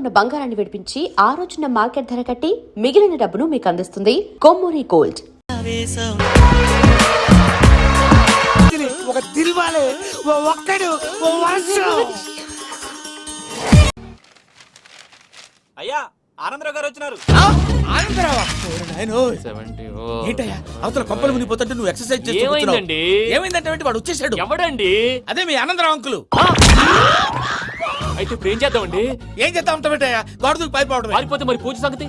ఉన్న బంగారాన్ని విడిపించి ఆ రోజున మార్కెట్ ధర కట్టి మిగిలిన డబ్బును మీకు అందిస్తుంది కొమ్మూరి గోల్డ్. అయ్యా ఆనందరావు గారు వచ్చినారు. ఏంటయ్యా అవతల కొంపలు మునిగిపోతుంటే నువ్వు ఎక్సర్సైజ్ చేస్తున్నావు? ఏమైందంటే వాడు వచ్చేసాడు. ఎవడండి? అదే మీ ఆనందరావు అంకులు. అయితే ఇప్పుడు ఏం చేద్దామండి? ఏం చేద్దాం ఉంటావేటయ్యా? గొడవకు పైపోవడం. పారిపోతే మరి పూజ సంగతి?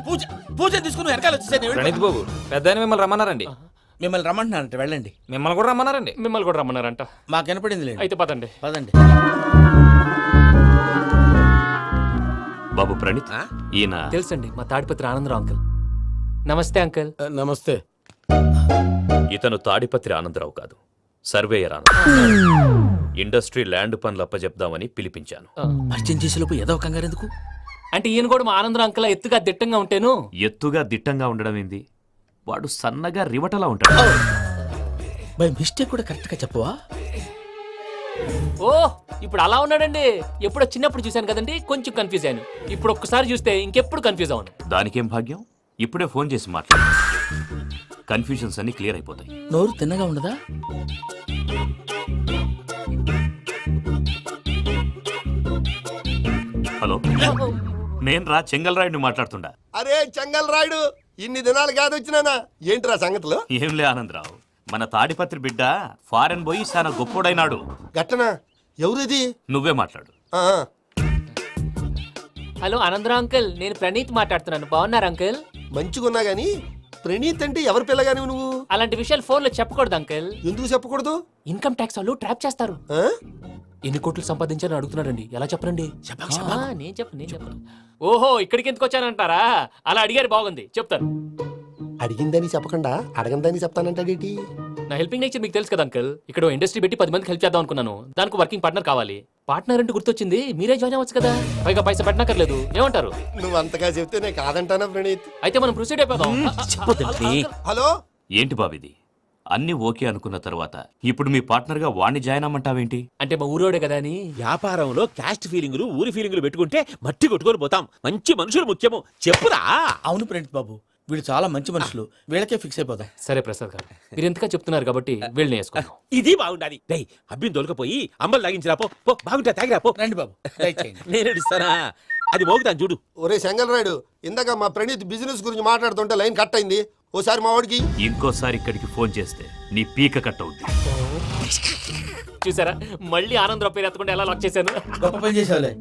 పూజ తీసుకుని వెనకాల వచ్చేసాడు. ప్రణీత్ బాబు పెద్ద మిమ్మల్ని రమ్మన్నారండి. మిమ్మల్ని రమ్మంటున్నారంట, వెళ్ళండి. మిమ్మల్ని కూడా రమ్మన్నారండి. మిమ్మల్ని కూడా రమ్మన్నారంట. మాకు వినపడింది. అయితే పదండి. పదండి. బాబు ప్రణీత్, ఈయన తెలుసండి, మా తాడిపత్రి ఆనందరావు అంకుల్. నమస్తే అంకుల్. నమస్తే. ఇతను తాడిపత్రి ఆనందరావు కాదు, సర్వేయర్ ఆనందరావు. ఇండస్ట్రీ ల్యాండ్ పనులు అప్పచెప్దామని పిలిపించాను. పరిచయం చేసేలోపు ఏదో కంగారు ఎందుకు? అంటే ఈయన కూడా మా ఆనందరావు అంకుల్ ఎత్తుగా దిట్టంగా ఉంటాను. ఎత్తుగా దిట్టంగా ఉండడం ఏంది, వాడు సన్నగా రివటలా ఉంటాడు. బై మిస్టేక్ కూడా కరెక్ట్ గా చెప్పవా? ఓ ఇప్పుడు అలా ఉన్నాడండి. ఎప్పుడో చిన్నప్పుడు చూశాను కదండి, కొంచెం కన్ఫ్యూజ్ అయ్యాను. ఇప్పుడు ఒక్కసారి చూస్తే ఇంకెప్పుడు కన్ఫ్యూజ్ అవ్వను. దానికేం భాగ్యం, ఇప్పుడే ఫోన్ చేసి మాట్లాడు. కన్ఫ్యూజన్స్ అన్ని క్లియర్ అయిపోతాయి. నోరు తిన్నగా ఉండదా? హలో, నేను రా చెంగల్ రాయుడిని మాట్లాడుతుండా. అరే చెంగల్ రాయుడు, ఇన్ని దినాలు కాదు వచ్చినానా? ఏంట్రా సంగతులు? ఏంలే ఆనందరావు, మన తాడిపత్రి బిడ్డ ఫారెన్ పోయి చాలా గొప్పోడైనాడు. గట్టనా? ఎవరిది? నువ్వే మాట్లాడు. హలో ఆనందరావు అంకుల్, నేను ప్రణీత్ మాట్లాడుతున్నాను. బాగున్నారు అంకుల్? మంచిగున్నా గాని ప్రణీత్ అంటే ఎవరి పిల్లగాని నువ్వు? అలాంటి విషయాలు ఫోన్ లో చెప్పకూడదు అంకుల్. ఎందుకు చెప్పకూడదు? ఇన్కమ్ ట్యాక్స్ వాళ్ళు ట్రాప్ చేస్తారు. ఎన్ని కోట్లు సంపాదించాలని అడుగుతున్నాడండి. ఎలా చెప్పరండి? నేను చెప్పను. ఓహో, ఇక్కడికి ఎందుకు వచ్చానంటారా? అలా అడిగారు, బాగుంది, చెప్తాను. అడిగిందని చెప్పకుండా అడగందని చెప్తానంటాడేటి? నా హెల్పింగ్ నేచర్ మీకు తెలుసు కదా అంకుల్. ఇక్కడ ఇండస్ట్రీ పెట్టి 10 మందికి హెల్ప్ చేద్దాం అనుకున్నాను. దానికి వర్కింగ్ పార్ట్నర్ కావాలి. పార్ట్నర్ అంటే గుర్తొచ్చింది, మీరే జాయిన్ అవ్వచ్చు కదా. పైగా పైసా పెట్టనక్కర్లేదు. ఏమంటారు? నువ్వు అంతగా చెప్తే నేను కాదంటానా ప్రణీత్? అయితే మనం ప్రొసీడ్ అయిపోదాం. హలో, ఏంటి బాబిది? అన్ని ఓకే అనుకున్న తర్వాత ఇప్పుడు మీ పార్ట్నర్ గా వాణ్ణి జాయిన్ అమ్మంటావేంటి? అంటే మా ఊరోడే కదా అని. వ్యాపారంలో క్యాస్ట్ ఫీలింగులు, ఊరి ఫీలింగులు పెట్టుకుంటే మట్టి కొట్టుకొని పోతాం. మంచి మనుషులు ముఖ్యము. చెప్పురా. అవును ప్రణీత్ బాబు, వీళ్ళు చాలా మంచి మనుషులు. వీళ్ళకే ఫిక్స్ అయిపోతాం. సరే ప్రసాద్ గారు, మీరు ఎంతగా చెప్తున్నారు కాబట్టి వీళ్ళని వేసుకుందాం. ఇది బాగుండాలి. డై అబ్బిని దొలకపోయి అమ్మలు లాగించిరా పో. బాగుంటా తాగిరా పో. రండి బాబు, నేను ఇస్తానా? అది మోగుతాను చూడు. ఒరే చెంగల్ రాయుడు, ఇందాక మా ప్రణీత్ బిజినెస్ గురించి మాట్లాడుతుంటే లైన్ కట్ అయింది. ఓసారి మా వాడికి ఇంకోసారి ఇక్కడికి ఫోన్ చేస్తే నీ పీక కట్ అవుద్ది. చూసారా, మళ్ళీ ఆనందరావు పేరు ఎత్తకుండా ఎలా లాక్ చేశాను. గొప్ప పని చేసేవాళ్ళే.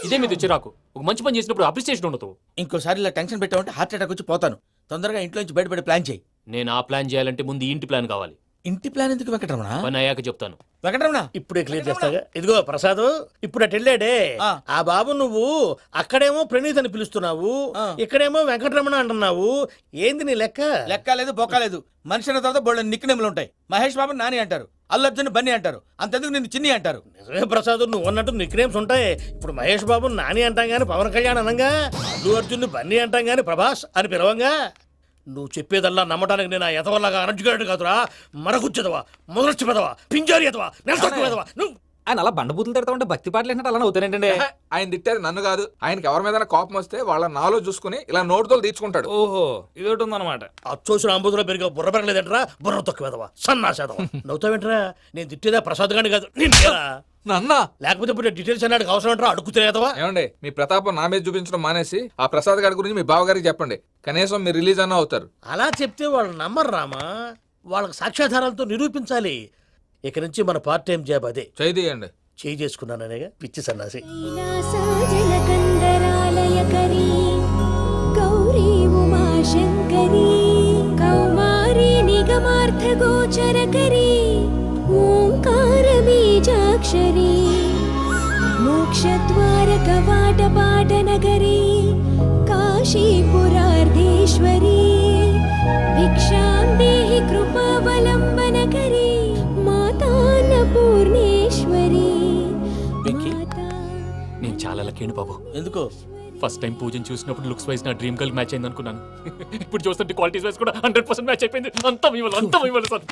ఇదే మీద చిరాకు. ఒక మంచి పని చేసినప్పుడు అప్రిసియేషన్ ఉండదు. ఇంకోసారి ఇలా టెన్షన్ పెట్టామంటే హార్ట్ అటాక్ వచ్చి పోతాను. తొందరగా ఇంట్లో నుంచి బయటపడే ప్లాన్ చేయి. నేను ఆ ప్లాన్ చేయాలంటే ముందు ఇంటి ప్లాన్ కావాలి. ఇంటి ప్లాన్ ఎందుకు వెంకటరమణ? పని అయ్యాక చెప్తాను. వెంకటరమణ ఇప్పుడే క్లియర్ చేస్తాగా. ఇదిగో ప్రసాద్, ఇప్పుడు అటు వెళ్ళాడే ఆ బాబు, నువ్వు అక్కడేమో ప్రణీత్ అని పిలుస్తున్నావు, ఇక్కడేమో వెంకటరమణ అంటున్నావు. ఏంది నీ లెక్క? లెక్క లేదు, బొక్క లేదు. మనిషి అన్న తర్వాత బోళ్ళ నిక్నెములు ఉంటాయి. మహేష్ బాబు నాని అంటారు, అల్లు అర్జున్ బన్నీ అంటారు, అంతెందుకు నిన్ను చిన్ని అంటారు. నిజమే ప్రసాద్, నువ్వు అన్నట్టు నిక్నేమ్స్ ఉంటాయి. ఇప్పుడు మహేష్ బాబు నాని అంటాం గాని పవన్ కళ్యాణ్ అనంగా, అల్లు అర్జున్ బన్నీ అంటాం గాని ప్రభాస్ అని పిలవంగా. నువ్వు చెప్పేదల్లా నమ్మటానికి నేను ఆ ఎతవల్లాగా అనర్జుగాడు కాదురా. మరగుచ్చదవా, మొదలచ్చి పెదవా, పింజారి ఎదవా, నెలసొక్కుదవా నువ్వు. ఆయన అలా బండబూతులు తిడతా ఉంటే భక్తి పాటలు ఏంటంటే అలా అవుతానంటే. ఆయన తిట్టేది నన్ను కాదు, ఆయనకి ఎవరి మీద కోపం వస్తే వాళ్ళ నాలో చూసుకుని ఇలా నోటుతో తీర్చుకుంటాడు. ఓహో, ఇదొకటి ఉందన్నమాట. అచ్చోసిన అంబుధులో పెరిగా బుర్ర పెరగలేదంటరా. బుర్ర తొక్కువేదవా, సన్నాసేదవా. నవ్వుతావేంట్రా? నేను తిట్టేదా ప్రసాద్ గాని కాదు, నన్నా. లేకపోతే ఇప్పుడు డీటెయిల్స్ అన్నాడు అవసరం అంటారా? అడుగుతాయేదవా? ఏమండి, మీ ప్రతాపం నా మీద చూపించడం మానేసి ఆ ప్రసాద్ గారి గురించి మీ బావగారికి చెప్పండి. కనీసం మీరు రిలీజ్ అన్న అవుతారు. అలా చెప్తే వాళ్ళు నమ్మరు రామా. వాళ్ళకి సాక్ష్యాధారాలతో నిరూపించాలి. ఇక నుంచి మన పార్ట్ టైం జాబ్ అదే. చేయండి. చేయి చేసుకున్నాననేగా పిచ్చి సన్నాసి. గౌరీ ఉమాశంకరీ కౌమారీ నిగమార్థగోచరకరీ ఓంకార బీజాక్షరీ మోక్షద్వారక వాటపాటనగరీ కాశీపురార్ధేశ్వరీ భిక్షాం దేహి కృపావలంబనకరీ మాతాన్నపూర్ణేశ్వరీ. నేను చాలా లక్కీని బాబు. ఎందుకో? ఫస్ట్ టైం పూజను చూసినప్పుడు లుక్స్ వైజ్ నా డ్రీమ్ గర్ల్ మ్యాచ్ అయింది అనుకున్నాను. ఇప్పుడు చూస్తుంటే క్వాలిటీస్ వైజ్ కూడా 100% మ్యాచ్ అయిపోయింది. అంతా ఇవ్వాలి సార్.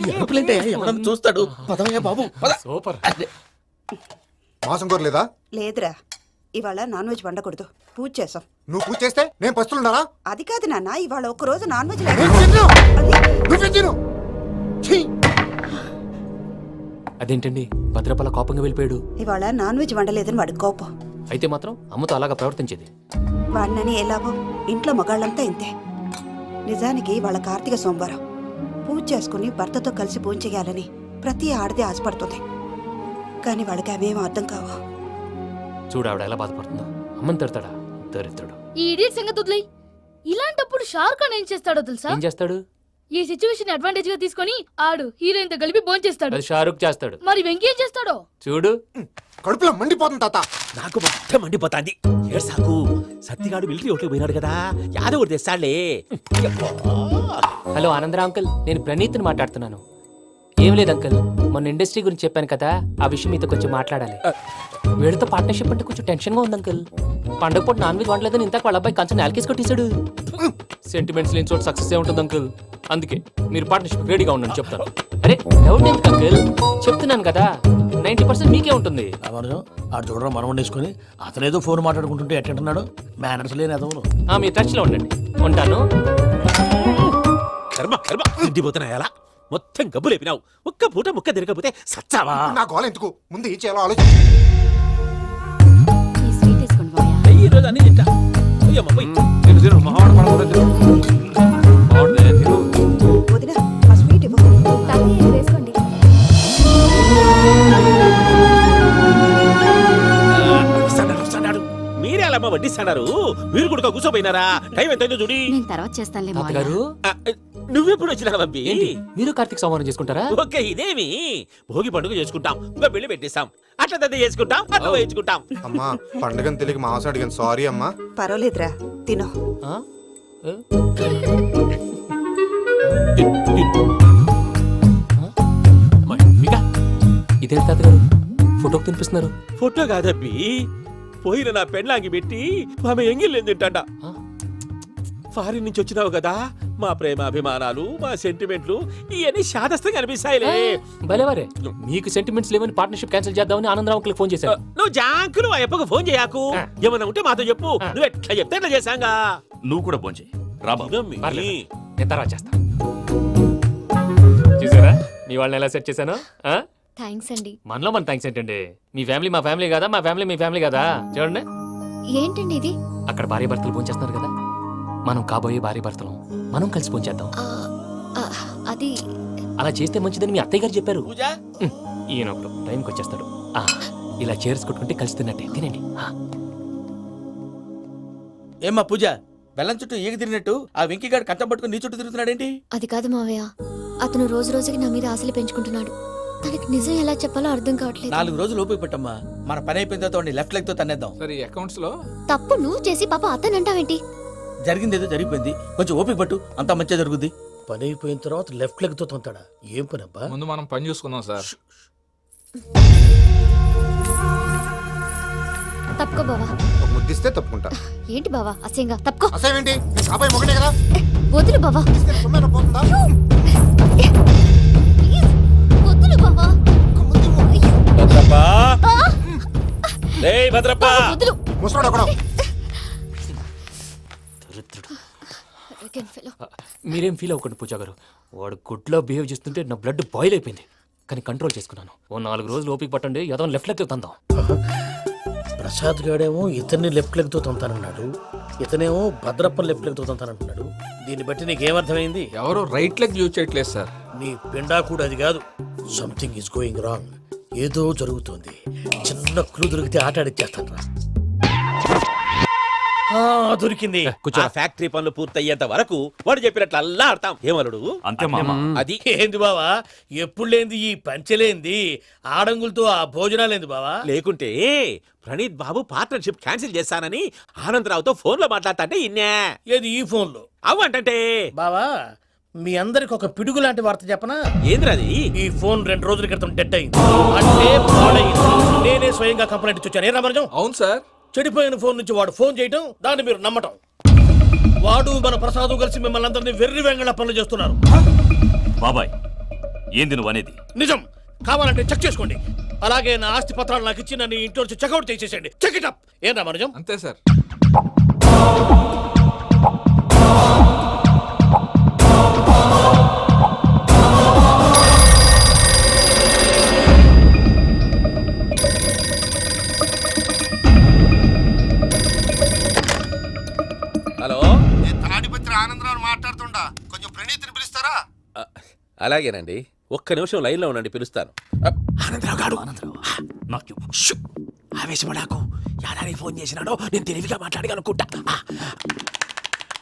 చూస్తాడు. పదవయ్యా బాబు, సూపర్. మాసం కోరలేదా? లేదురా, ఇవాళ నాన్ వెజ్ వండకూడదు, పూజ చేసాం. నువ్వు పూజ చేస్తే నేను పస్తులున్నారా? అది కాదు నాన్న, ఇవాళ ఒక రోజు నాన్ వెజ్ నువ్వే తిను. ఛీ! అదేంటండి భద్రపల కోపంగా వెళ్ళిపోయాడు? ఇవాళ నాన్ వెజ్ వండలేదని వాడి కోపం. అయితే మాత్రం అమ్మతో అలాగా ప్రవర్తించేది. వాడినని ఎలాగో ఇంట్లో మగాళ్ళంతా ఇంతే. నిజానికి వాళ్ళ కార్తీక సోమవారం పూజ చేసుకుని భర్తతో కలిసి పూజ చేయాలని ప్రతి ఆడది ఆశపడుతుంది. కానీ వాళ్ళకి అవేం అర్థం కావు. చూడు ఆవిడ ఎలా బాధపడుతుందో. అమ్మని తిడతాడా దరిద్రుడు. ఈ ఇడియట్ సంగతి వదిలేయ్. ఇలాంటప్పుడు షారుఖ్ ఖాన్ ఏం చేస్తాడో తెలుసా? ఏం చేస్తాడు? ఈ సిచ్యువేషన్ అడ్వాంటేజ్ గా తీసుకొని ఆడు హీరోయిన్ తో కలిపి బోన్ చేస్తాడు. అది షారుఖ్ చేస్తాడు. మరి వెంకీ ఏం చేస్తాడో చూడు. కడుపులో మండిపోతుంది తాత. నాకు మొత్తం మండిపోతాంది. ఏడ్సాకు, సత్తిగాడు మిలిటరీ ఓట్లకు పోయినాడు కదా, యాదవ్ తెస్తాడులే. హలో ఆనందరా అంకుల్, నేను ప్రణీత్ని మాట్లాడుతున్నాను. ఏం లేదు అంకుల్, మొన్న ఇండస్ట్రీ గురించి చెప్పాను కదా, ఆ విషయం మీతో కొంచెం మాట్లాడాలి. వీడితో పార్ట్నర్షిప్ అంటే కొంచెం టెన్షన్ గా ఉంది అంకుల్. పండగ పూట నాన్ వెజ్ వండలేదని ఇంతకు వాళ్ళ అబ్బాయి కంచెం నేలకేసి కొట్టేశాడు. సెంటిమెంట్స్ లేని చోట సక్సెస్ ఏ ఉంటుంది అంకుల్. అందుకే మీరు పార్ట్నర్షిప్ రెడీగా ఉండండి చెప్తాను. అరే డౌట్ ఎందుకు అంకుల్, చెప్తున్నాను కదా 90% మీకే ఉంటుంది. రామానుజం ఆడు చూడడం మనం వండేసుకుని అతనేదో ఫోన్ మాట్లాడుకుంటుంటే ఎట్టంటున్నాడు. మేనర్స్ లేని అదవులు. మీ టచ్ లో ఉండండి. ఉంటాను. కర్మ కర్మ తిండిపోతున్నా ఎలా మొత్తం గబ్బు లేపినావు. ఒక్క పూట ముక్క తిరగకపోతే సచ్చావా? నా గోల ఎందుకు, ముందు ఏం చేయాలో ఆలోచించు. ఈ స్వీట్ వేసుకోండి బాయా. ఈ రోజు అన్ని తింటా. పోయమ్మ, పోయ్. తిను మహావాడు పడకూడదు. వదిన ఆ స్వీట్ ఇవ్వు. వేసుకోండి. వస్తాడు. మీరే అలా వడ్డిస్తాడారు. మీరు కూడా కూర్చోపోయినారా? టైం ఎంతైందో చూడి. నేను తర్వాత చేస్తానులే మావయ్య. తాతగారు నువ్వెప్పుడు వచ్చినా బంబి? ఏంటి మీరు కార్తీక్ సంహారం చేసుకుంటారా? ఓకే, ఇదేమి భోగి పండుగ చేసుకుంటాం, ఇంకా పెళ్లి పెట్టేస్తాం, అట్లా దద్ద చేసుకుంటాం, అట్లా వేయించుకుంటాం. అమ్మా పండుగని తెలియక మాంసం అడిగాను, సారీ అమ్మా. పర్వాలేదురా, తిను. ఆ? ఏ? ఇదేంటి తాతగారు ఫోటోకి తినిపిస్తున్నారు? ఫోటో కాదబ్బి, పోయిన నా పెళ్ళాంగి పెట్టి ఆమె ఎంగిల్లేం తింటాడ. ఫారిన్ నుంచి వచ్చినావు కదా, మా ప్రేమ అభిమానాలు, మా సెంటిమెంట్లు ఇవన్నీ శాదస్తంగా అనిపిస్తాయిలే. భలేవారే, మీకు సెంటిమెంట్స్ లేవని పార్ట్నర్షిప్ క్యాన్సిల్ చేద్దామని ఆనందరావు అంకుల్ ఫోన్ చేశారు. నువ్వు జాంకులు ఆ అప్పకు ఫోన్ చేయకు. ఏమన్నా ఉంటే మాతో చెప్పు. నువ్వు ఎట్లా చెప్తే ఎట్లా చేశాంగా. నువ్వు కూడా భోంచే రాబా. పర్లేదు, నేను తర్వాత చేస్తా. చూసారా మీ వాళ్ళని ఎలా సెట్ చేశాను? థ్యాంక్స్ అండి. మనలో మన థ్యాంక్స్ ఏంటండి, మీ ఫ్యామిలీ మా ఫ్యామిలీ కదా, మా ఫ్యామిలీ మీ ఫ్యామిలీ కదా. చూడండి ఏంటండి ఇది? అక్కడ భార్య భర్తలు ఫోన్ చేస్తున్నారు కదా, మనం కాబోయే భార్య భర్తలు మనం కలిసి ఫోన్ చేద్దాం. అది అలా చేస్తే మంచిదని మీ అత్తయ్య గారు చెప్పారు. పూజ ఈయన ఒకడు టైంకి వచ్చేస్తాడు. ఇలా చేర్స్ కొట్టుకుంటే కలిసి తిన్నట్టే తినండి. ఏమ్మా పూజ, బెల్లం చుట్టూ ఈగ తిరిగినట్టు ఆ వెంకీగాడు కంచం పట్టుకుని నీ చుట్టూ తిరుగుతున్నాడేంటి? అది కాదు మావయ్య, అతను రోజు రోజుకి నా మీద ఆశలు పెంచుకుంటున్నాడు. తనకి నిజం ఎలా చెప్పాలో అర్థం కావట్లేదు. 4 రోజులు ఓపిక పట్టమ్మా, మన పని అయిపోయిన తర్వాత లెఫ్ట్ లెగ్ తో తన్నేద్దాం. సరే అకౌంట్స్ లో తప్పు నువ్వు చేసి పాప అతను అంటావేంటి? జరిగింది ఏదో జరిగిపోయింది, కొంచెం ఓపిక పట్టు, అంతా మంచిగా జరుగుద్ది. పని అయిపోయిన తర్వాత లెఫ్ట్ లెగ్ తో తొంతాడా? ఏం పని అబ్బా? ముందు మనం పని చూసుకుందాం సార్. తప్పుకో బావా. ఒక ముద్దిస్తే తప్పుకుంటా. ఏంటి బావా అసహ్యంగా? తప్పుకో. అసేమేంటి, నీ కాబోయే మొగనే కదా. వదులు బావా. ఇస్తే సొమ్మేనా పోతుందా? ప్లీజ్, వదులు బావా. భద్రప్పా, భద్రప్పా, వదులు. ముసరాడు అక్కడ. Arrogant fellow. మీరేం ఫీల్ అవ్వకండి పూజా గారు, వాడు గుడ్లో బిహేవ్ చేస్తుంటే నా బ్లడ్ బాయిల్ అయిపోయింది. కానీ కంట్రోల్ చేసుకున్నాను. ఓ 4 రోజులు ఓపిక పట్టండి, ఏదో లెఫ్ట్ లెగ్ తందాం. ప్రసాద్ గాడేమో ఇతన్ని లెఫ్ట్ లెగ్ తో తొంతానన్నాడు, ఇతనేమో భద్రప్పని లెఫ్ట్ లెగ్ తో తొంతానంటున్నాడు. దీన్ని బట్టి నీకేమర్థమైంది? ఎవరు రైట్ లెగ్ యూజ్ చేయట్లేదు సార్. నీ పిండా కూడా అది కాదు. Something is going wrong. ఏదో జరుగుతోంది. చిన్న క్లూ దొరికితే ఆట ఆడిచ్చేస్తాను రా. దొరికింది. ఆ ఫ్యాక్టరీ పనులు పూర్తయ్యేంత వరకు వాడు చెప్పినట్లు అల్లా ఆడతాం. ఏమలుడు అంతే మామ. అది ఏంది బావా, ఎప్పుడు లేంది ఈ పంచలేంది, ఆడంగులతో ఆ భోజనాలేంది బావా? లేకుంటే ప్రణీత్ బాబు పార్ట్నర్షిప్ క్యాన్సిల్ చేస్తానని ఆనందరావుతో ఫోన్ లో మాట్లాడతాంటే ఇన్నే. ఏది ఈ ఫోన్ లో? అవ్వంటే బావా, మీ అందరికి ఒక పిడుగు లాంటి వార్త చెప్పనా? ఏంద్రది? ఈ ఫోన్ 2 రోజుల క్రితం డెడ్ అయింది, అంటే పాడైంది. నేనే స్వయంగా కంప్లైంట్ ఇచ్చి వచ్చాను. ఏ రామరాజం? అవును సార్. చెడిపోయిన ఫోన్ నుంచి వాడు ఫోన్ చేయటం, దాన్ని మీరు నమ్మటం. వాడు మన ప్రసాదు కలిసి మిమ్మల్ని అందరినీ వెర్రి వెంగళ పనులు చేస్తున్నారు. బాబాయ్ ఏంది నువ్వు అనేది? నిజం. కావాలంటే చెక్ చేసుకోండి. అలాగే నా ఆస్తి పత్రాలు నాకు ఇచ్చి నన్ను ఇంట్లో నుంచి చెక్అౌట్ చేసేసండి. Check it up. ఏం రామానుజం? అంతే సార్. హలో, నేను తాడిపత్రి ఆనందరావు మాట్లాడుతుండా, కొంచెం ప్రణీతిని పిలుస్తారా? అలాగేనండి, ఒక్క నిమిషం లైన్లో ఉండండి, పిలుస్తాను. ఆనందరావు గాడు. షూ! ఆవేశపడాకు. యాదానికి ఫోన్ చేసినాడో నేను తెలివిగా మాట్లాడగలనుకుంటా.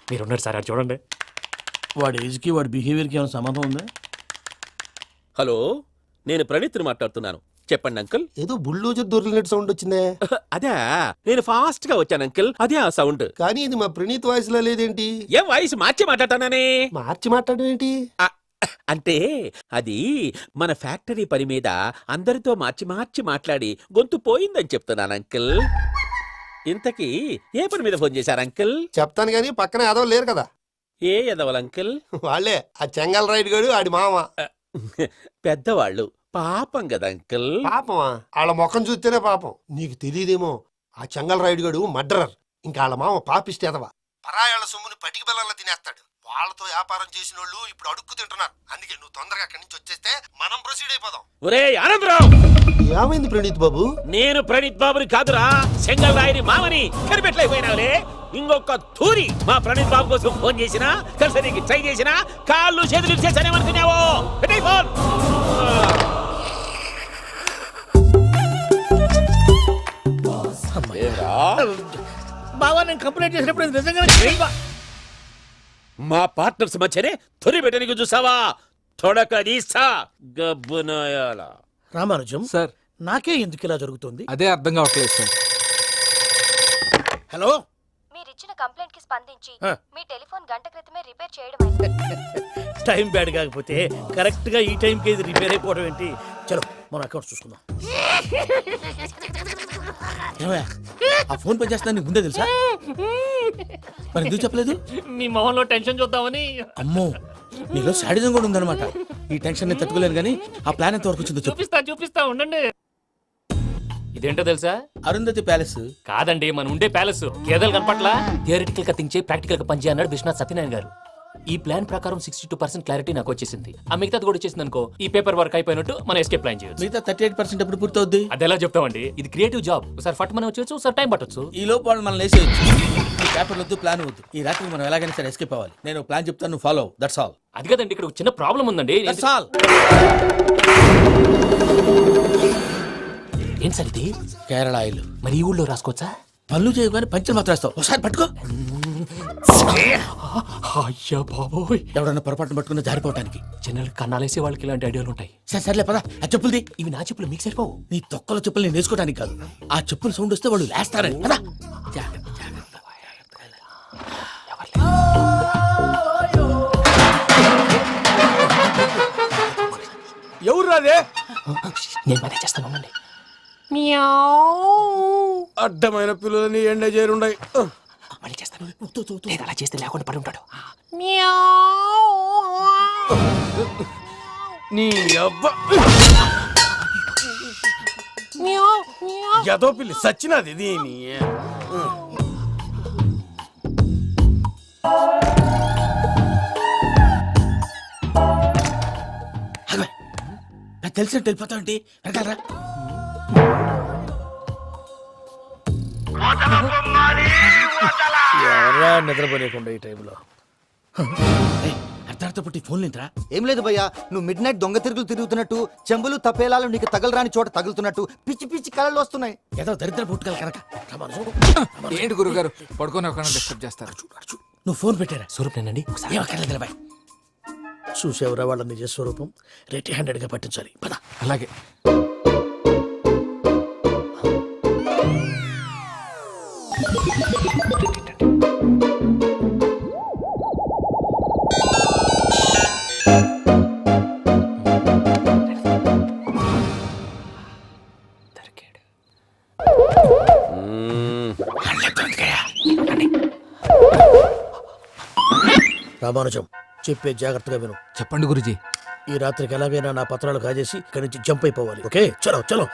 మీరున్నారు సార్, అది చూడండి. వాడి ఏజ్కి వాడి బిహేవియర్కి ఏమైనా సంబంధం ఉందా? హలో, నేను ప్రణీత్ని మాట్లాడుతున్నాను. చెప్పండి అంకుల్. ఏదో బుల్డోజర్ దొరికినట్టు సౌండ్ వచ్చిందే. అదే, నేను ఫాస్ట్ గా వచ్చాను అంకుల్, అదే ఆ సౌండ్. కానీ ఇది మా ప్రణీత్ వాయిస్ లో లేదేంటి? ఏం వాయిస్ మార్చి మాట్లాడతానని? మార్చి మాట్లాడడం ఏంటి? అంటే అది మన ఫ్యాక్టరీ పని మీద అందరితో మార్చి మార్చి మాట్లాడి గొంతు పోయిందని చెప్తున్నాను అంకుల్. ఇంతకీ ఏ పని మీద ఫోన్ చేశారు అంకుల్? చెప్తాను కానీ పక్కన ఏదో లేరు కదా. ఏ ఎదవలు అంకుల్? వాళ్ళే ఆ చెంగల్ రైడ్ గడు ఆడి మామ. పెద్దవాళ్ళు, పాపం కదా అంకుల్. పాపమా? వాళ్ళ ముఖం చూస్తేనే పాపం. నీకు తెలియదేమో, ఆ చెంగల్ రైడ్ గడు మర్డరర్. ఇంకా వాళ్ళ మామ పాపిస్తేదవా. పరాయాళ్ళ సొమ్ముని పటికి బెల్లంలో తినేస్తాడు. వాళ్ళతో వ్యాపారం చేసిన వాళ్ళు ఇప్పుడు అడుక్కు తింటున్నారు. అందుకే నువ్వు తొందరగా అక్కడి నుంచి వచ్చేస్తే మనం ప్రొసీడ్ అయిపోదాం. ఒరే ఆనందరావు, ఏమైంది ప్రణీత్ బాబు? నేను ప్రణీత్ బాబుని కాదురా, సెంగల్ రాయని మామని. కనిపెట్టలేకపోయినావులే. ఇంకొక తూరి మా ప్రణీత్ బాబు కోసం ఫోన్ చేసినా, కలిసి నీకు ట్రై చేసినా, కాళ్ళు చేతులు చేశానేమనుకున్నావో. పెట్టేయ్ ఫోన్. బావా, నేను కంప్లైంట్ చేసినప్పుడు ఇది నిజంగానే మా పార్ట్నర్స్ మధ్యనే తొలి పెట్టడానికి చూసావా? తొడక తీస్తా గబ్బునాయాల. రామానుజం సార్, నాకే ఎందుకు ఇలా జరుగుతుంది? అదే అర్థం కావట్లేదు సార్. హలో, మీరిచ్చిన కంప్లైంట్ కి స్పందించి ఆ. మీ టెలిఫోన్ గంట క్రితమే రిపేర్ చేయడం టైం బ్యాడ్ కాకపోతే కరెక్ట్ గా ఈ టైంకి ఇది రిపేర్ అయిపోవడం ఏంటి? చలో మన అకౌంట్ చూసుకుందాం. ఏమయ్య, ఆ ఫోన్ పని చేస్తున్నా నీకు ముందే తెలుసా? మరి ఎందుకు చెప్పలేదు? మీ మొహంలో టెన్షన్ చూద్దామని. అమ్మో, నీలో శాడిజం కూడా ఉందన్నమాట. ఈ టెన్షన్ నేను తట్టుకోలేను కానీ ఆ ప్లాన్ ఎంత వరకు వచ్చిందో చెప్పు. చూపిస్తా ఉండండి. ఇదేంటో తెలుసా? అరుంధతి ప్యాలెస్. కాదండి, మనం ఉండే ప్యాలెస్. గేదెలు కనపట్లా? థియరిటికల్ గా థింక్ చేయి, ప్రాక్టికల్ గా పనిచేయ అన్నాడు విశ్వనాథ్ సత్యనారాయణ గారు. ఈ ప్లాన్ ప్రకారం 62% క్లారిటీ నాకు వచ్చేసింది. ఆ మిగతాది కూడా వచ్చేసింది అనుకో, ఈ పేపర్ వర్క్ అయిపోయినట్టు మనం ఎస్కేప్ ప్లాన్ చేయొచ్చు. మిగతా 38% ఎప్పుడు పూర్తవుద్ది? అది ఎలా చెప్తామండి? ఇది క్రియేటివ్ జాబ్. ఒకసారి ఫట్ మనం వచ్చేయచ్చు, ఒకసారి టైం పట్టొచ్చు. ఈ లోపు వాళ్ళు మనం లేసేయచ్చు. ఈ పేపర్ వద్దు, ప్లాన్ వద్దు. ఈ రాత్రికి మనం ఎలాగైనా సరే ఎస్కేప్ అవ్వాలి. నేను ప్లాన్ చెప్తాను, నువ్వు ఫాలో. That's all. అది కదండి, ఇక్కడ ఒక చిన్న ప్రాబ్లం ఉందండి. That's all. ఏం సార్ ఇది? కేరళ ఆయిల్. మరి ఈ ఊళ్ళో రాసుకోవచ్చా? పనులు చేయగానే పంచలు మాత్రం వేస్తావు. ఒకసారి పట్టుకో. అయ్యా బాబోయ్, ఎవడన్నా పొరపాటున పట్టుకున్న జారిపోవటానికి. జనరల్ కన్నాలేసే వాళ్ళకి ఇలాంటి ఐడియాలు ఉంటాయి. సరే సర్లే పదా, ఆ చెప్పులది. ఇవి నా చెప్పులు, మీకు సరిపోవు. నీ తొక్కల చెప్పులు నేను వేసుకోవడానికి కాదు, ఆ చెప్పులు సౌండ్ వస్తే వాళ్ళు లేస్తారని. పదా. జాగ్రత్త, జాగ్రత్త. ఎవరు రాదే? నేను పదే చేస్తాను, ఉండండి. అడ్డమైన పిల్లలని ఎండ చేరుండయి. మళ్ళీ చేస్తాను. లేదు, అలా చేస్తే లేకుండా పడి ఉంటాడు. నీ అబ్బా ఎదో పిల్లి సచ్చినది దీని. నాకు తెలిసినట్టు వెళ్ళిపోతావు ఏంటి? వెనకాలరా. ఎవరా నిద్రపోలేకుండా ఈ టైంలో? అర్ధరాత్రి పుట్టి ఫోన్ లేంట్రా? ఏం లేదు భయ్యా, నువ్వు మిడ్ నైట్ దొంగ తిరుగులు తిరుగుతున్నట్టు, చెంబులు తపేలాలు నీకు తగలరాని చోట తగులుతున్నట్టు పిచ్చి పిచ్చి కళలు వస్తున్నాయి. ఏదో దరిద్ర పుట్టుకల కనుక. ఏంటి గురుగారు, పడుకొని ఒక డిస్టర్బ్ చేస్తారు? నువ్వు ఫోన్ పెట్టారా? స్వరూపేనండి. ఏమక్కర్లేదు బాయ్. చూసేవరా వాళ్ళ నిజ స్వరూపం. రెట్టి హ్యాండెడ్ గా పట్టించాలి. పద. అలాగే. రామానుజం, చెప్పే జాగ్రత్తగా విను. చెప్పండి గురుజీ. ఈ రాత్రికి ఎలాగైనా నా పత్రాలు కాజేసి ఇక్కడి నుంచి జంప్ అయిపోవాలి. ఓకే, చలో చలో.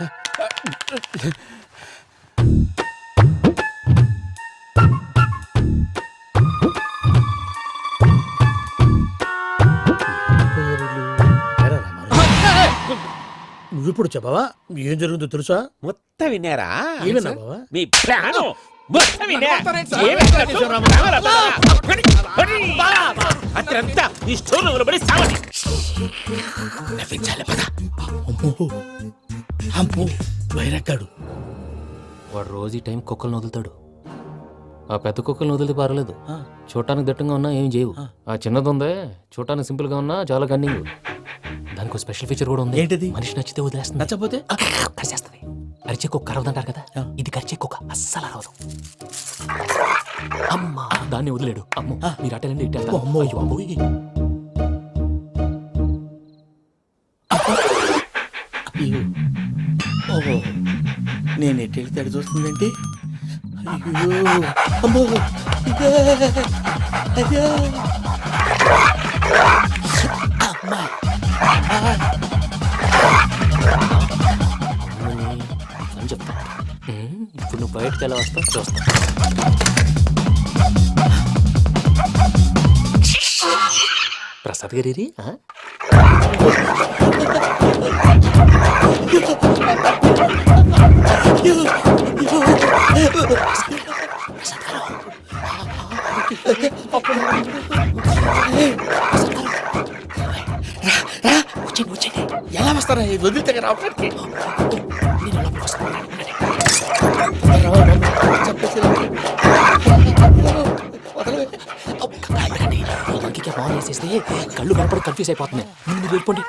నువ్విప్పుడు చెప్పవా ఏం జరుగుతుందో తెలుసా? మొత్తం విన్నారా? ఏమన్నా బావా? మీ ప్లాన్ మొత్తం విన్నా? అత్రంతా ఈ స్టోర్ రూమ్ లో పడి సావండి. అమ్మో అమ్మో వైరక్కాడు. వాడు రోజు ఈ టైం కుక్కలను వదులుతాడు. ఆ పెద్ద కుక్కలను వదిలితే పర్లేదు, చూడటానికి దట్టంగా ఉన్నా ఏం చేయవు. ఆ చిన్నది ఉందే, చూడటానికి సింపుల్ గా ఉన్నా చాలా కన్నింగ్. దానికి స్పెషల్ ఫీచర్ కూడా ఉంది. ఏంటిది? మనిషి నచ్చితే వదిలేస్తుంది, నచ్చపోతే కరిచేస్తుంది. అరిచే కుక్క అరవదంటారు కదా, ఇది కరిచే కుక్క అస్సలు అరవదు. అమ్మా, దాన్ని వదిలేడు. అమ్మో, మీరు అటెండి ఇటు వెళ్తారు. అమ్మో. అయ్యో, అమ్మోయ్. ఓహో, నేను ఎటు వెళ్తే అటు చూస్తుందంటే అయ్యో అమ్మో ఇదే, అయ్యో అమ్మా. అని చెప్తా. ఇప్పుడు నువ్వు బయటకు ఎలా వస్తావు చూస్తా. ప్రసాద్ గారి ఎలా వస్తారా ఈ వదిలితే రావడానికి? వేసేస్తే కళ్ళు కనపడి కన్ఫ్యూజ్ అయిపోతున్నాయి. మీరు వెళ్ళిపోండి.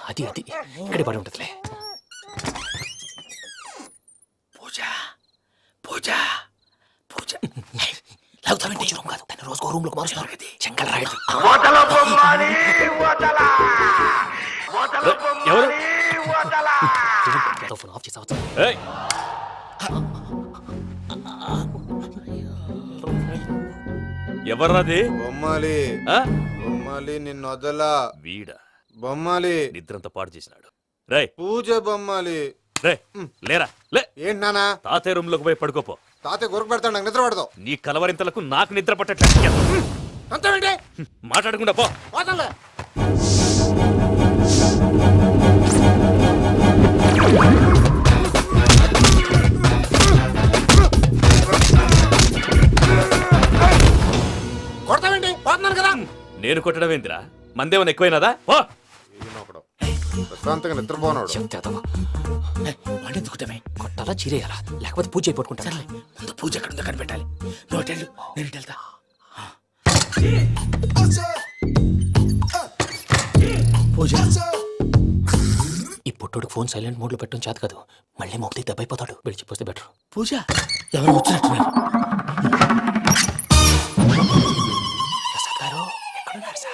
అది అది ఇక్కడే పడి ఉంటుందిలే. పూజ పూజ పూజ లాగుతామంటే రూమ్ కాదు, దాన్ని రోజుకో రూమ్ లోకి మారుస్తున్నారు కదా. శంకర్ రాయుడు ఎవరు? ఫోన్ ఆఫ్ చేసావచ్చు. ఏయ్, ఎవర్రాది? బొమ్మాలి ఆ? బొమ్మాలి నిన్ను వదలా. వీడా బొమ్మాలి నిద్రంతా పాడు చేసినాడు. రేయ్ పూజ బొమ్మాలి. రే లేరా లే. ఏంటి నానా? తాతయ్య రూమ్ లోకి పోయి పడుకోపో. తాతయ్య గురకు పెడతాడు, నాకు నిద్ర పడదు. నీ కలవరింతలకు నాకు నిద్ర పట్టట్లేదు. అంతేంటి? మాట్లాడకుండా పో. పోతాలే. కొడతావేంటి? పోతున్నాను కదా. నేను కొట్టడం ఏంటిరా? మందేమన్నా ఎక్కువైనదా? ఓ ప్రశాంతంగా నిద్రపోనాడు. చెప్తావా? వాడిని ఎందుకుంటామే? కొట్టాలా చీరేయాలా, లేకపోతే పూజ అయిపోట్టుకుంటా. ముందు పూజ ఎక్కడ ఉందో కనిపెట్టాలి. నువ్వు అటు వెళ్ళు, నేను ఇటు వెళ్తా. పూజ ఈ పుట్టోడికి ఫోన్ సైలెంట్ మోడ్ లో పెట్టడం చేత కాదు, మళ్ళీ మొక్కి దెబ్బైపోతాడు. విడిచిపోతే బెటర్. పూజ ఎవరు వచ్చినట్టున్నారు? ప్రసాద్ గారు ఎక్కడున్నారు సార్?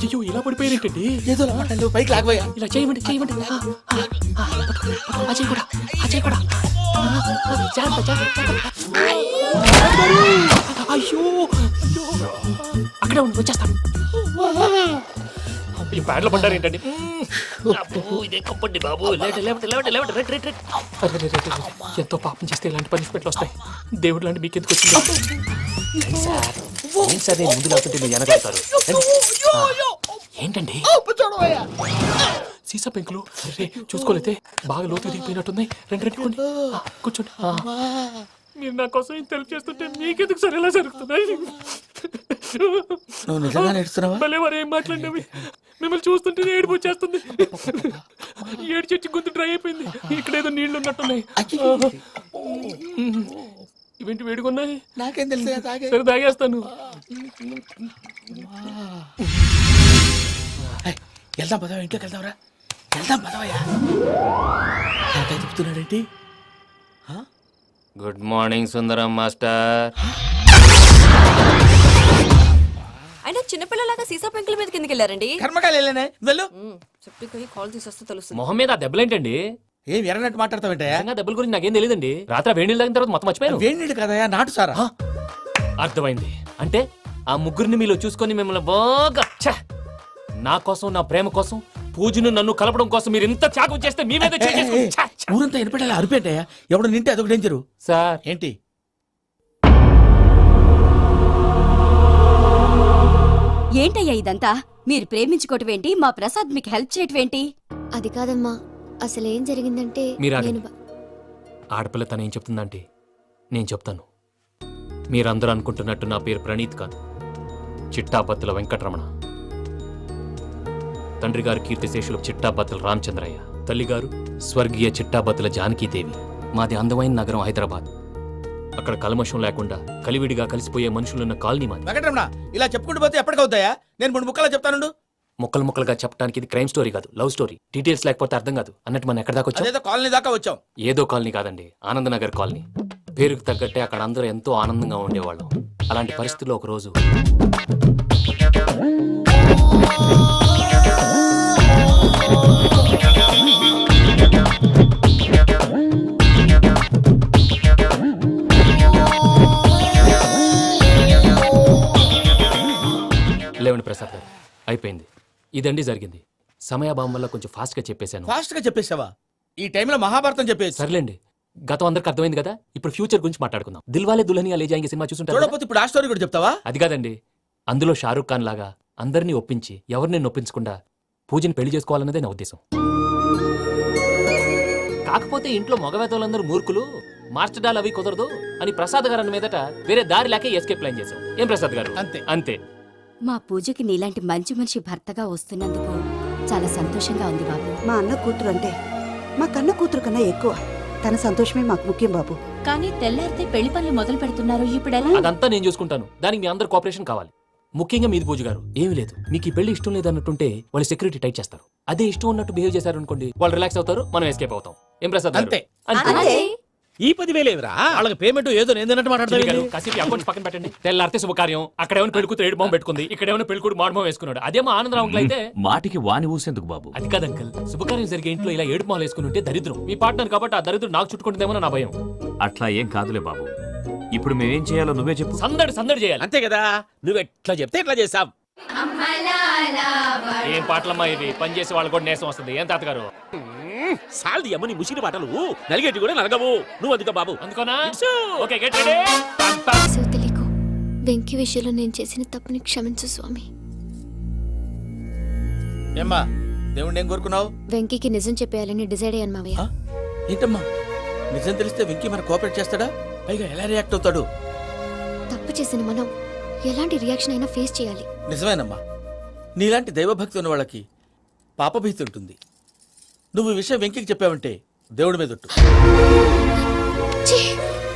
అయ్యో, ఇలా పడిపోయారేంటండి? ఏదో మాట్లాడు, పైకి లాగబోయా. ఇలా చేయమండి, చేయమండి. అజయ్ కూడా, అజయ్ కూడా. జాగ్రత్త, జాగ్రత్త. అయ్యో, అయ్యో. అక్కడే ఉండి వచ్చేస్తాను. ఈ బ్యాడ్లో పడ్డారు ఏంటండి? ఎంతో పాపం చేస్తే ఇలాంటి పనిష్మెంట్లు వస్తాయి. దేవుడు లాంటి మీకు ఎందుకు వచ్చింది? ఏం సార్, నేను ముందు లేకుంటే మీరు వెనకాడతారు. ఏంటండి సీసా పెంకులు? అరే, చూసుకోలేతే బాగా లోతు దిగిపోయినట్టున్నాయి. రెండు రెండు కొన్ని కూర్చోండి. మీరు నా కోసం ఇంత హెల్ప్ చేస్తుంటే మీకెందుకు సరే ఎలా జరుగుతున్నాయి? నువ్వు నిజంగా నేర్చుతున్నావా? భలే వారు ఏం మాట్లాడినవి. మిమ్మల్ని చూస్తుంటే ఏడుపు వచ్చేస్తుంది. ఏడు చెట్టు గొంతు డ్రై అయిపోయింది. ఇక్కడ ఏదో నీళ్లు ఉన్నట్టున్నాయి. ఇవేంటి వేడుకున్నాయి? నాకేం తెలుసు, సరే తాగేస్తాను. వెళ్దాం పదవా, ఇంట్లోకి వెళ్దాంరా. వెళ్దాం పదవయ్యా. చెప్తున్నాడేంటి? గుడ్ మార్నింగ్ సుందరం మాస్టర్. అయినా చిన్నపిల్లలాగా సీసా పెంకుల మీద కిందకి వెళ్ళారండి. కర్మకాయలు వెళ్ళానే, వెళ్ళు. చెప్పి కాల్ తీసేస్తే తెలుస్తుంది. మొహం మీద ఆ దెబ్బలేంటండి? ఏం ఎర్రనట్టు మాట్లాడతావేంటయా? నిజంగా దెబ్బల గురించి నాకేం తెలియదండి. రాత్రి వేడి నీళ్ళు తాగిన తర్వాత మొత్తం మర్చిపోయాను. వేడి నీళ్ళు కదయా, నాటు సారా. అర్థమైంది. అంటే ఆ ముగ్గురిని మీలో చూసుకొని మిమ్మల్ని బాగా నా కోసం, నా ప్రేమ కోసం, పూజను నన్ను కలపడం కోసం మీరు ఇంత త్యాగం చేస్తే మీ మీద ఊరంతా వినపడేలా అరిపేంటయ్యా, ఎవడు నింటే అదొక డేంజరు. సార్ ఏంటి ఏంటయ్యా ఇదంతా? మీరు ప్రేమించుకోవటం ఏంటి? మా ప్రసాద్ మీకు హెల్ప్ చేయటం ఏంటి? అది కాదమ్మా, అసలు ఏం జరిగిందంటే మీరు ఆగండి. ఆడపిల్ల తను ఏం చెప్తుందంటే నేను చెప్తాను. మీరందరూ అనుకుంటున్నట్టు నా పేరు ప్రణీత్ కాదు, చిట్టాబత్తుల వెంకటరమణ. తండ్రి గారు కీర్తిశేషులు చిట్టాబత్తుల రామచంద్రయ్య, తల్లిగారు స్వర్గీయ చిట్టాబత్తుల జానకీదేవి. మాది అందమైన నగరం హైదరాబాద్. అక్కడ కల్మషం లేకుండా కలివిడిగా కలిసిపోయే మనుషులున్న కాలనీ మాది. వెంకటరమణ, ఇలా చెప్పుకుంటూ పోతే ఎప్పటికవుతాయా? నేను 3 ముక్కలా చెప్తాను. ముక్కలు ముక్కలుగా చెప్పడానికి ఇది క్రైమ్ స్టోరీ కాదు, లవ్ స్టోరీ. డీటెయిల్స్ లేకపోతే అర్థం కాదు. అన్నట్టు మనం ఎక్కడ దాకా వచ్చాం? అదేదో కాలనీ దాకా వచ్చాం. ఏదో కాలనీ కాదండి, ఆనందనగర్ కాలనీ. పేరుకు తగ్గట్టే అక్కడ అందరూ ఎంతో ఆనందంగా ఉండేవాళ్ళం. అలాంటి పరిస్థితుల్లో ఒక రోజు లేవండి ప్రసాద్ గారు, అయిపోయింది. ఇదండి జరిగింది. సమయాభావం వల్ల కొంచెం ఫాస్ట్ గా చెప్పేశాను. ఫాస్ట్ గా చెప్పేసావా? ఈ టైంలో మహాభారతం చెప్పేసి. సర్లేండి, గతం అందరికి అర్థమైంది కదా. ఇప్పుడు ఫ్యూచర్ గురించి మాట్లాడుకుందాం. దిల్వాలే దుల్హనియా లే జాయేంగే సినిమా చూసుంటారు. చూడకపోతే ఇప్పుడు ఆ స్టోరీ కూడా చెప్తావా? అది కాదండి, అందులో షారూఖ్ ఖాన్ లాగా అందరినీ ఒప్పించి ఎవరిని నొప్పించకుండా పూజని పెళ్లి చేసుకోవాలన్నదే నా ఉద్దేశం. కాకపోతే ఇంట్లో మగవేతలందరూ మూర్ఖులు, మార్చడాలు అవి కుదరదు అని ప్రసాద్ గారు అన్న మీదట వేరే దారి లేక ఎస్కేప్ ప్లాన్ చేశాం. ఏం ప్రసాద్ గారు? అంతే అంతే. మా పూజకి నీలాంటి మంచి మనిషి భర్తగా వస్తున్నందుకు చాలా సంతోషంగా ఉంది బాబు. మా అన్న కూతురు అంటే మా కన్న కూతురు కన్నా ఎక్కువ. తన సంతోషమే మాకు ముఖ్యం బాబు. కానీ తెల్లారితే పెళ్లి పనులు మొదలు పెడుతున్నారు, ఇప్పుడు ఎలా? అదంతా నేను చూసుకుంటాను. దానికి మీ అందరు కోఆపరేషన్ కావాలి. ముఖ్యంగా మీది పూజ గారు. ఏమీ లేదు, మీకు ఈ పెళ్లి ఇష్టం లేదన్నట్టుంటే వాళ్ళు సెక్యూరిటీ టైట్ చేస్తారు. అదే ఇష్టం ఉన్నట్టు బిహేవ్ చేశారు అనుకోండి, వాళ్ళు రిలాక్స్ అవుతారు, మనం ఎస్కేప్ అవుతాం. ఏం ప్రసాద్ గారు? అంతే. అంతే. ఈ 10,000 ఏమిరా? వాళ్ళకి పేమెంట్ ఏదో నేందన్నట్టు చిన్ని గారు, మాట్లాడతాను. కాసేపు అకౌంట్స్ పక్కన పెట్టండి. తెల్లారితే శుభకార్యం. అక్కడేమో పెళ్లికూతురు ఏడు మొహం పెట్టుకుంది, ఇక్కడేమో పెళ్లికూడు మాడుమోహం వేసుకున్నాడు. అదేమో ఆనందరావు అంకుల్ అయితే మాటికి వాని ఊసేందుకు బాబు? అది కాదు అంకుల్, శుభకార్యం జరిగే ఇంట్లో ఇలా ఏడు మొహాలు వేసుకుని ఉంటే దరిద్రం. మీ పార్ట్నర్ కాబట్టి ఆ దరిద్రం నాకు చుట్టుకుంటుందేమో నా భయం. అట్లా ఏం కాదులే బాబు. ఇప్పుడు మేమేం చేయాలో నువ్వే చెప్పు. సందడి సందడి చేయాలి. అంతే కదా, నువ్వు ఎట్లా చెప్తే ఎట్లా చేస్తాం. ఏం పాటలమ్మా ఇవి? పని చేసే వాళ్ళు కూడా నేసం వస్తుంది. ఏం తాతగారు? సాల్ది అమ్మని ముసిరి మాటలు నలిగేటి కూడా నలగవు. నువ్వు అందుకో బాబు. అందుకోనా? Okay, get ready. తెలియకు వెంకీ విషయంలో నేను చేసిన తప్పుని క్షమించు స్వామి. ఏమ్మా, దేవుణ్ణి ఏం కోరుకున్నావు? వెంకీకి నిజం చెప్పేయాలని డిసైడ్ అయ్యాను మావయ్య. ఏంటమ్మా, నిజం తెలిస్తే వెంకీ మన కోఆపరేట్ చేస్తాడా? పైగా ఎలా రియాక్ట్ అవుతాడు? తప్పు చేసిన మనం ఎలాంటి రియాక్షన్ అయినా ఫేస్ చేయాలి. నిజమేనమ్మా, నీలాంటి దైవభక్తి ఉన్న వాళ్ళకి పాపభీతి ఉంటుంది. నువ్వు ఈ విషయం వెంకికి చెప్పావంటే దేవుడి మీద ఒట్టు.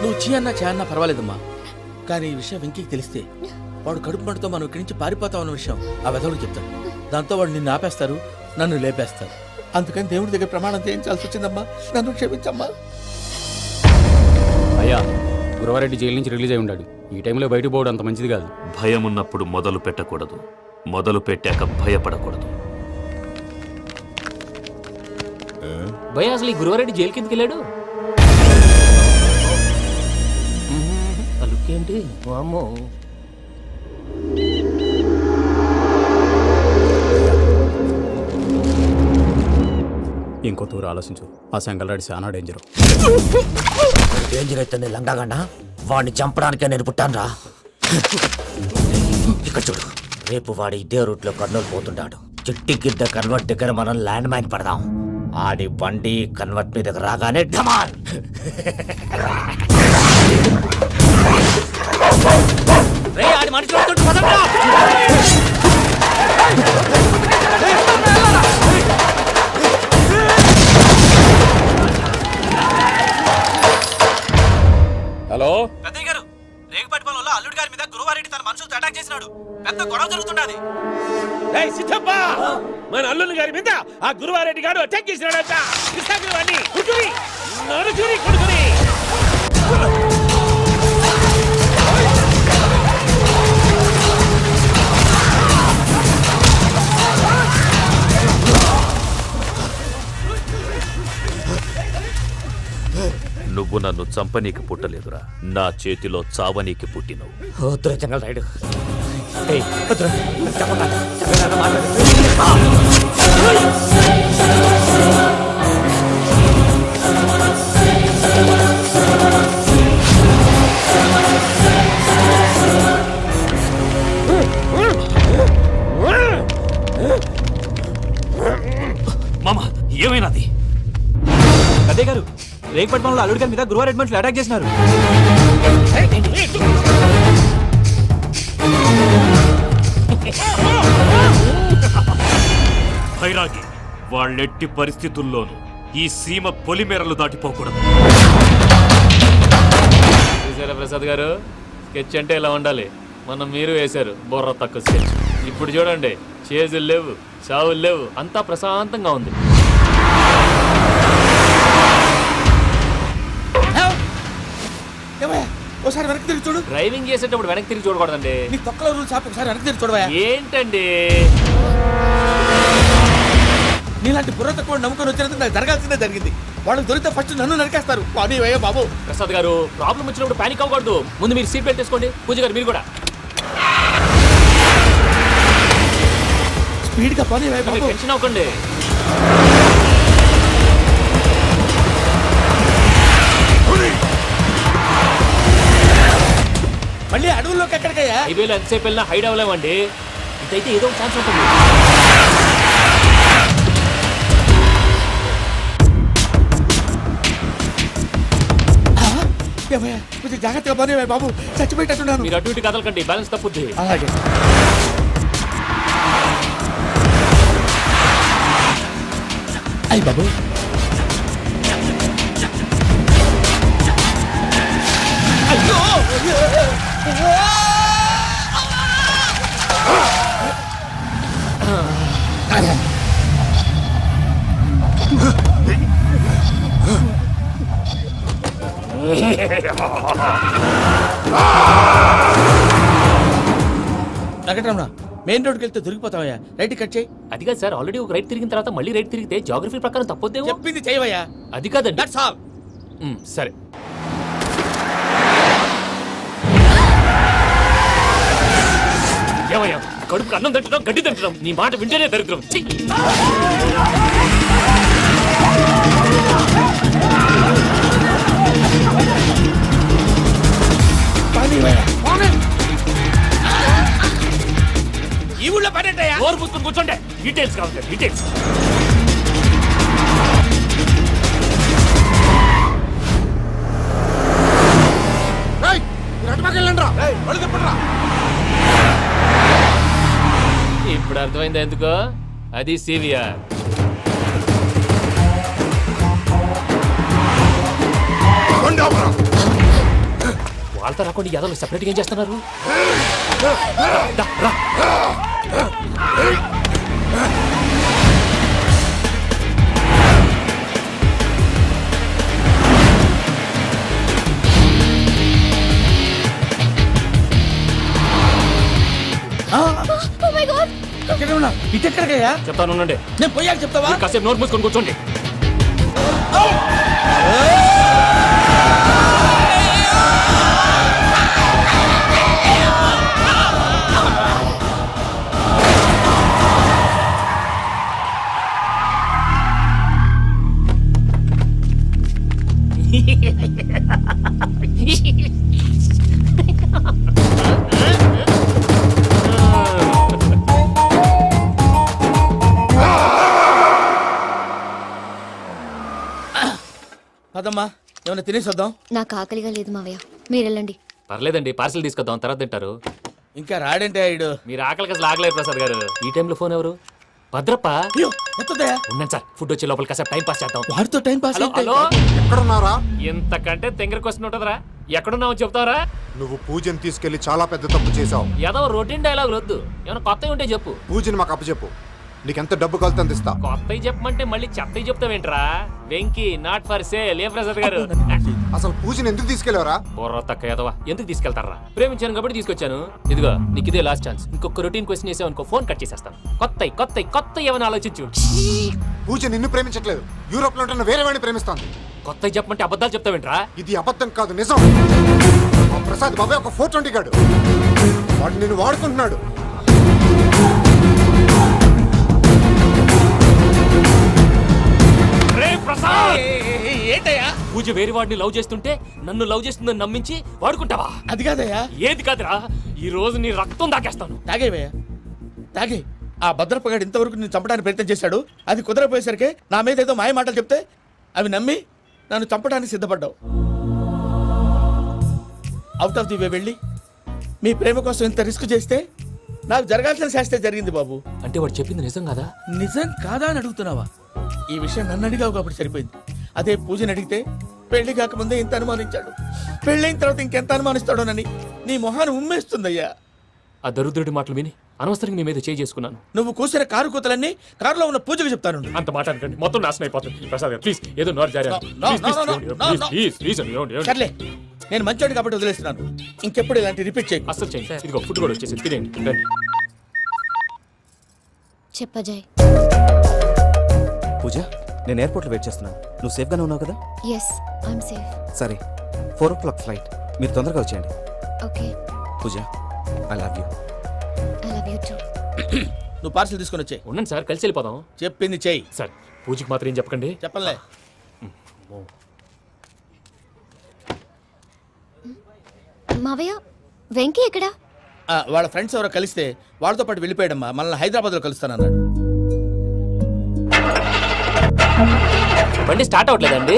నువ్వు చీ అన్నా చే అన్నా పర్వాలేదమ్మా, కానీ ఈ విషయం వెంకికి తెలిస్తే వాడు కడుపు మంటతో మనం ఇక్కడి నుంచి పారిపోతామన్న విషయం ఆ వెధవుడు చెప్తాడు. దాంతో వాడు నిన్ను ఆపేస్తారు, నన్ను లేపేస్తారు. అందుకని దేవుడి దగ్గర ప్రమాణం చేయించాల్సి వచ్చిందమ్మా. నన్ను క్షమించమ్మా. అయ్యా, గురవారెడ్డి జైలు నుంచి రిలీజ్ అయి ఉన్నాడు. ఈ టైంలో బయటకు పోవడం అంత మంచిది కాదు. భయం ఉన్నప్పుడు మొదలు పెట్టకూడదు, మొదలు పెట్టాక భయపడకూడదు. భయ అసలు ఈ గురువారెడ్డి జైలు కిందకి వెళ్ళాడు. అలుకేంటి వామ్మో. ఇంకో తూరు ఆలోచించు. ఆ సంగల్రాడి చాలా డేంజర్. డేంజర్ అయితే లంగాగండ వాడిని చంపడానికే నేను పుట్టాను రా. ఇక్కడ చూడు, రేపు వాడి ఇదే రూట్ లో కర్నూలు పోతుంటాడు. చిట్టి గిద్ద కన్వర్ట్ దగ్గర మనం ల్యాండ్ మైన్ పడదాం. ఆడి బండి కన్వర్ట్ మీద రాగానే ఢమాల్. ఆడి మనిషి హలో పెద్దయ్య గారు, రేగుపాటి పొలంలో అల్లుడి గారి మీద గురువారెడ్డి తన మనుషులతో అటాక్ చేసినాడు. పెద్ద గొడవ జరుగుతున్నది. ఏయ్ సిద్ధప్ప, మన అల్లుని గారి మీద ఆ గురువారెడ్డి గారు అటాక్ చేసినాడంట. కృష్ణాగిరి కుడుకుని నరుచుని కుడుకుని. నువ్వు నన్ను చంపనీకి పుట్టలేదురా, నా చేతిలో చావనీకి పుట్టినవు. వద్దురా జంగల్ రైడ్, ఏయ్, మామ ఏమైనాది? అదే గారు రేగపట్నంలో అల్లుడి గారి మీద గురువారెడ్డి మనుషులు అటాక్ చేసినారు. భైరాగి వాళ్ళెట్టి పరిస్థితుల్లోనూ ఈ సీమ పొలిమేరలు దాటిపోకూడదు. చూసారా ప్రసాద్ గారు, స్కెచ్ అంటే ఇలా ఉండాలి. మనం మీరు వేశారు బుర్ర తక్కువ స్కెచ్. ఇప్పుడు చూడండి, చేజులు లేవు, చావులు లేవు, అంతా ప్రశాంతంగా ఉంది. ఏమయ్యా ఒకసారి వెనక్కి తిరిగి చూడు. డ్రైవింగ్ చేసేటప్పుడు వెనక్కి తిరిగి చూడకూడదండి. నీ తొక్కలో రూల్స్ ఆపి ఒకసారి వెనక్కి తిరిగి చూడవా. ఏంటండి నీలాంటి బుర్ర తక్కువ నమ్ముకొని వచ్చినందుకు నాకు జరగాల్సిందే జరిగింది. వాళ్ళకి దొరికితే ఫస్ట్ నన్ను నరికేస్తారు. బాబీ వయ్యా బాబు. ప్రసాద్ గారు, ప్రాబ్లం వచ్చినప్పుడు పానిక్ అవ్వకూడదు. ముందు మీరు సీట్ బెల్ట్ వేసుకోండి. పూజ గారు మీరు కూడా స్పీడ్ గా పని వయ్యా బాబు. టెన్షన్ అవ్వకండి. మళ్ళీ అడవుల్లోకి ఎక్కడికయ్యా? హైవేలో ఎంతసేపు వెళ్ళినా హైడ్ అవ్వలేమండి. ఇదైతే ఏదో ఒక ఛాన్స్ ఉంటుంది. ఏమయ్యా కొంచెం జాగ్రత్తగా పని వయ్యా బాబు. చచ్చిపోయేటట్టున్నాను. మీరు అటు ఇటు కదలకండి, బ్యాలెన్స్ తప్పుద్ది. అలాగే. అయ్యి బాబు. వెంకటరమణ, మెయిన్ రోడ్కి వెళ్తే దొరికిపోతావయ్యా. రైట్ కట్ చేయి. అది కాదు సార్, ఆల్రెడీ ఒక రైట్ తిరిగిన తర్వాత మళ్ళీ రైట్ తిరిగితే జాగ్రఫీ ప్రకారం తప్పొద్దేమో. చెప్పింది చేయవయ్యా. అది కాదండి. That's all. సరే. ఏమయ్యా, కడుపుకి అన్నం తింటున్నాం, గడ్డి తింటున్నాం. నీ మాట వింటేనే దరిద్రం. ఛీ! ఈ ఊళ్ళో పడేటయ్యా. నోరు పూసుకొని కూర్చోండి. డీటెయిల్స్ కావాలి, డీటెయిల్స్. ఇప్పుడు అర్థమైంది ఎందుకో. అది సివిఆర్. వాళ్ళతో రాకుండా యాదవ్ సెపరేట్గా ఏం చేస్తున్నారు? దా, రా. వెంకటరమణ, ఇటు ఎక్కడికయ్యా? చెప్తాను ఉండండి. నేను పోయాక చెప్తావా? మీరు కాసేపు నోరు మూసుకొని కూర్చోండి. పదమ్మా, ఏమైనా తినేసి వద్దాం. నాకు ఆకలిగా లేదు మావయ్య, మీరు వెళ్ళండి. పర్లేదండి, పార్సిల్ తీసుకొద్దాం, తర్వాత తింటారు. ఇంకా రాడంటే ఆయుడు. మీరు ఆకలికి అసలు ఆగలేదు ప్రసాద్ గారు. ఈ టైంలో ఫోన్ ఎవరు? భద్రప్ప. అయ్యో ఎత్తదయ్యా. ఉన్నాను సార్, ఫుడ్ వచ్చే లోపల కాసేపు టైం పాస్ చేద్దాం. వాడితో టైం పాస్. Hello, hello. ఎక్కడున్నారా? ఇంతకంటే తెంగర క్వశ్చన్ ఉంటుందిరా. ఎక్కడున్నావు చెప్తావరా? నువ్వు పూజని తీసుకెళ్లి చాలా పెద్ద తప్పు చేశావు. ఏదో రొటీన్ డైలాగ్ వద్దు, ఏమైనా కొత్తవి ఉంటే చెప్పు. పూజని మాకు అప్పచెప్పు. నీకెంత డబ్బు కలితే అంత ఇస్తా. కొత్తవి చెప్పమంటే మళ్ళీ చెత్తవి చెప్తావేంట్రా? Venky not for sale. ఏ ప్రసాద్ గారు, అసలు పూజని ఎందుకు తీసుకెళ్లేవరా? బుర్ర తక్క ఏదవా, ఎందుకు తీసుకెళ్తారా? ప్రేమించాను కాబట్టి తీసుకొచ్చాను. ఇదిగో నీకు ఇదే లాస్ట్ ఛాన్స్. ఇంకొక రొటీన్ క్వశ్చన్ చేసావు అనుకో, ఫోన్ కట్ చేసేస్తాను. కొత్త ఏమైనా ఆలోచించు. పూజ నిన్ను ప్రేమించట్లేదు, యూరోప్ లో ఉంటున్న వేరే వాడిని ప్రేమిస్తాంది. కొత్త చెప్పమంటే అబద్ధాలు చెప్తావేంట్రా? ఇది అబద్ధం కాదు, నిజం. ఆ ప్రసాద్ బాబాయ్ ఒక 420 గాడు. వాడు నిన్ను వాడుకుంటున్నాడు. ఏంటయ్యా పూజ వేరే వాడిని లవ్ చేస్తుంటే నన్ను లవ్ చేస్తుందని నమ్మించి వాడుకుంటావా? అది కాదయ్యా. ఏది కాదురా, ఈ రోజు నీ రక్తం దాకేస్తాను. తాగేవయ్యా తాగే. ఆ భద్రపగాడు ఇంతవరకు నేను చంపడానికి ప్రయత్నం చేశాడు. అది కుదరపోయేసరికి నా మీద ఏదో మాయ మాటలు చెప్తే అవి నమ్మి నన్ను చంపడానికి సిద్ధపడ్డావు. అవుట్ ఆఫ్ ది వే వెళ్ళి మీ ప్రేమ కోసం ఇంత రిస్క్ చేస్తే నాకు జరగాల్సిన శాస్త్రే జరిగింది బాబు. అంటే వాడు చెప్పింది నిజం కదా? నిజం కాదా అని అడుగుతున్నావా? ఈ విషయం నన్ను అడిగావు కాబట్టి సరిపోయింది. అదే పూజని అడిగితే పెళ్లి కాకముందే ఇంత అనుమానించాడు, పెళ్ళైన తర్వాత ఇంకెంత అనుమానిస్తాడోనని నీ మొహాన్ని ఉమ్మేస్తుందయ్యా. ఆ దరిద్రుడి మాటలు విని అనవసరంగా మీ మీద చేయి చేసుకున్నాను. నువ్వు కూసిన కారు కూతలన్నీ కారులో ఉన్న పూజకు చెప్తాను. అంత మాట అనకండి, మొత్తం నాశనం అయిపోతుంది. ప్రసాద్ గారు ప్లీజ్ ఏదో నోరు జారీ సర్లే, నేను మంచోడి కాబట్టి వదిలేస్తున్నాను. ఇంకెప్పుడు ఇలాంటి రిపీట్ చేయి. అస్సలు చేయండి. ఇదిగో ఫుడ్ కూడా వచ్చేసి తినేయండి. రండి. చెప్పజాయ్. పూజ, నేను ఎయిర్పోర్ట్లో వెయిట్ చేస్తున్నాను. నువ్వు సేఫ్గానే ఉన్నావు కదా? Yes, I'm safe. సరే, 4 o'clock ఫ్లైట్. మీరు తొందరగా వచ్చేయండి. Okay. Pooja, I love you. I love you too. నువ్వు పార్సల్ తీసుకొని వచ్చే. ఉండండి సార్, కలిసి వెళ్ళిపోదాం. చెప్పింది చెయ్యి. సార్ పూజకి మాత్రం ఏం చెప్పకండి. చెప్పలే. మావయ్య, వెంకీ ఎక్కడా? వాళ్ళ ఫ్రెండ్స్ ఎవరో కలిస్తే వాళ్ళతో పాటు వెళ్ళిపోయాడమ్మా. మనల్ని హైదరాబాద్లో కలుస్తానన్నాడు. బండి స్టార్ట్ అవ్వట్లేదండి.